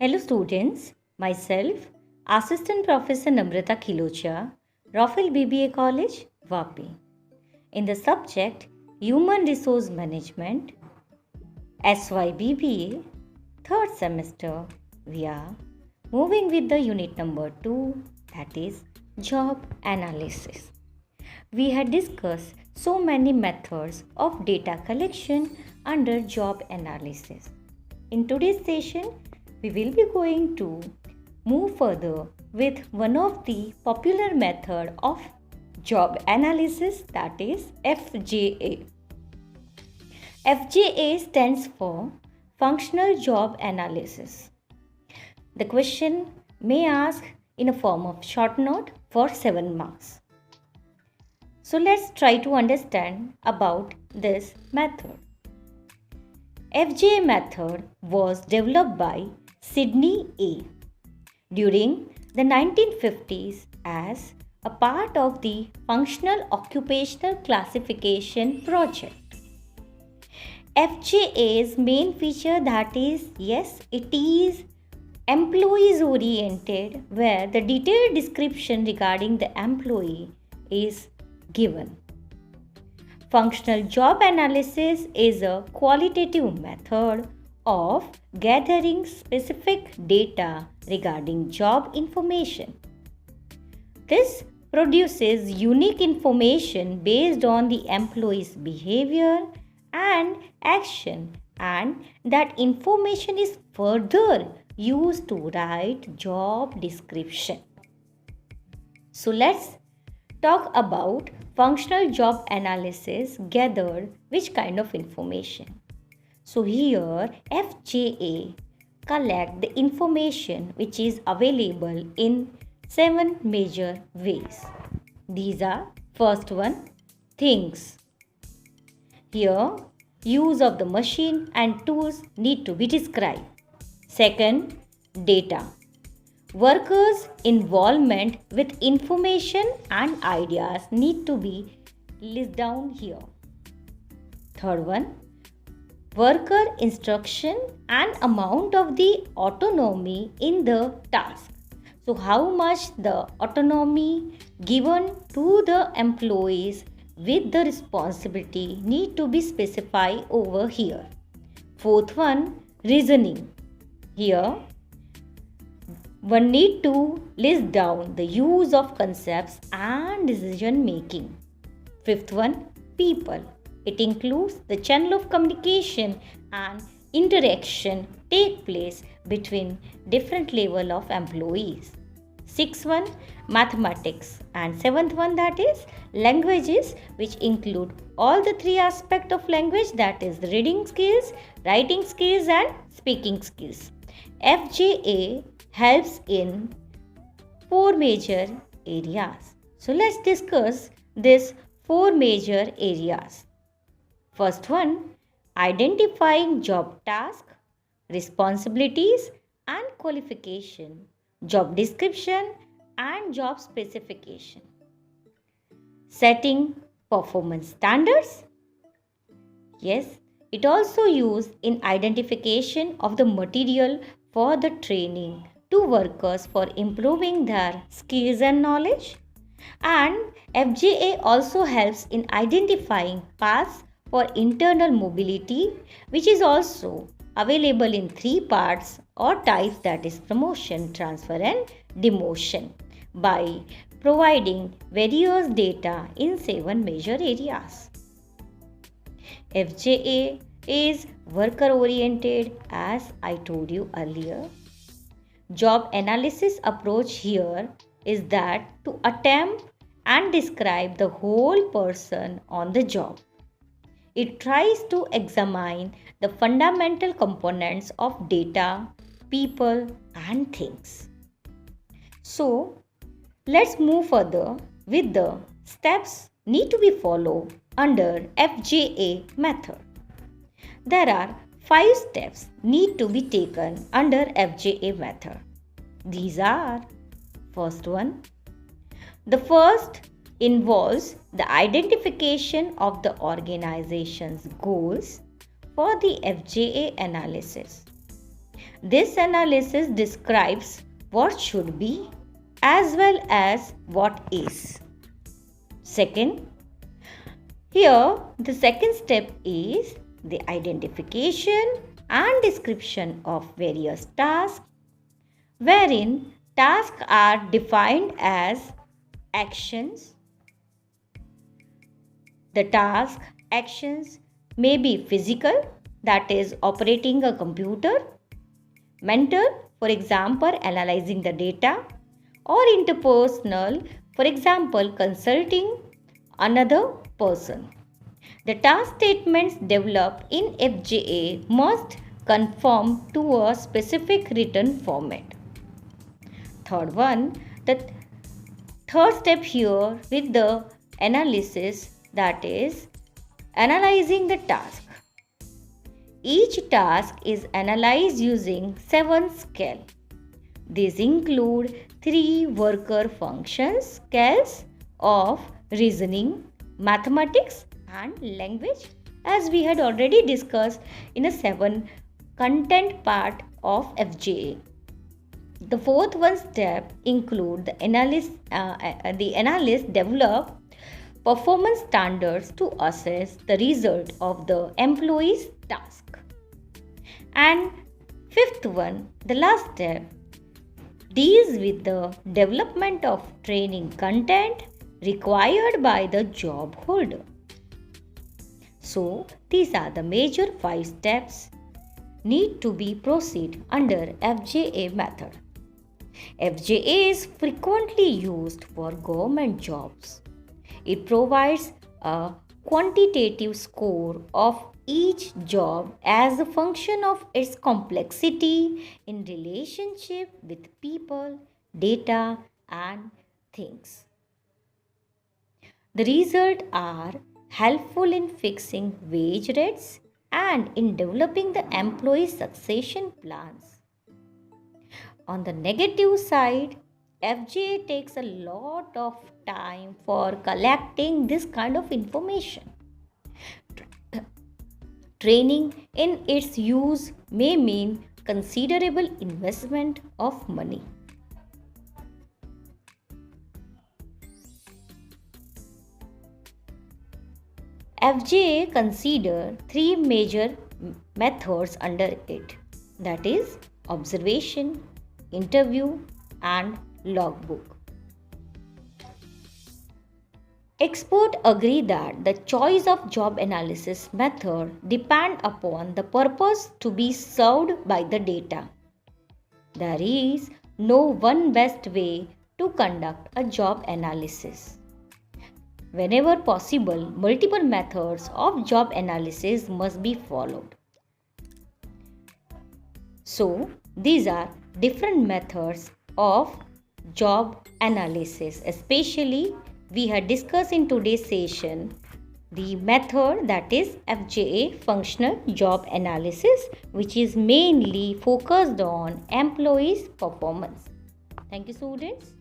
Hello students, myself Assistant Professor Namrata Khilocha, Rafael BBA College, Vapi. In the subject Human Resource Management, SYBBA, third semester, we are moving with the unit number 2, that is job analysis. We had discussed so many methods of data collection under job analysis. In today's session, we will be going to move further with one of the popular method of job analysis, that is FJA. FJA stands for Functional Job Analysis. The question may ask in a form of short note for 7 marks. So let's try to understand about this method. FJA method was developed by Sidney A. during the 1950s as a part of the Functional Occupational Classification Project. FJA's main feature, that is, yes, it is employees oriented, where the detailed description regarding the employee is given. Functional job analysis is a qualitative method of gathering specific data regarding job information. This produces unique information based on the employee's behavior and action, and that information is further used to write job description. So let's talk about functional job analysis gathered which kind of information. So here FJA collect the information which is available in 7 major ways. These are: first one, things. Here use of the machine and tools need to be described. Second, data. Workers' involvement with information and ideas need to be listed down here. Third one, worker instruction and amount of the autonomy in the task. So how much the autonomy given to the employees with the responsibility need to be specified over here. Fourth one, reasoning. Here one need to list down the use of concepts and decision making. Fifth one, people. It includes the channel of communication and interaction take place between different level of employees. Sixth one, mathematics, and seventh one, that is languages, which include all the 3 aspects of language, that is the reading skills, writing skills and speaking skills. FJA helps in 4 major areas. So let's discuss these 4 major areas. First one, identifying job task, responsibilities and qualification, job description and job specification. Setting performance standards. Yes, it also used in identification of the material for the training to workers for improving their skills and knowledge. And FJA also helps in identifying paths for internal mobility, which is also available in 3 parts or types, that is promotion, transfer and demotion, by providing various data in 7 major areas. FJA is worker oriented, as I told you earlier. Job analysis approach here is that to attempt and describe the whole person on the job. It tries to examine the fundamental components of data, people and things. So let's move further with the steps need to be followed under FJA method. There are 5 steps need to be taken under FJA method. These are: first one, the first involves the identification of the organization's goals for the FJA analysis. This analysis describes what should be as well as what is. Second, here the second step is the identification and description of various tasks, wherein tasks are defined as actions. The task actions may be physical, that is operating a computer, mental, for example analyzing the data, or interpersonal, for example consulting another person. The task statements developed in FJA must conform to a specific written format. Third one, the third step here with the analysis, that is analyzing the task. Each task is analyzed using 7 scales. These include 3 worker functions scales of reasoning, mathematics and language, as we had already discussed in a 7 content part of FJA. The fourth one step include the analyst develop performance standards to assess the result of the employee's task. And fifth one, the last step, deals with the development of training content required by the job holder. So, these are the major 5 steps need to be proceed under FJA method. FJA is frequently used for government jobs. It provides a quantitative score of each job as a function of its complexity in relationship with people, data, and things. The results are helpful in fixing wage rates and in developing the employee succession plans. On the negative side, FJA takes a lot of time for collecting this kind of information. Training in its use may mean considerable investment of money. FJA consider 3 major methods under it, that is observation, interview and logbook. Experts agree that the choice of job analysis method depends upon the purpose to be served by the data. There is no one best way to conduct a job analysis. Whenever possible, multiple methods of job analysis must be followed. So, these are different methods of job analysis. Especially, we had discussed in today's session the method, that is FJA, functional job analysis, which is mainly focused on employees' performance. Thank you, students.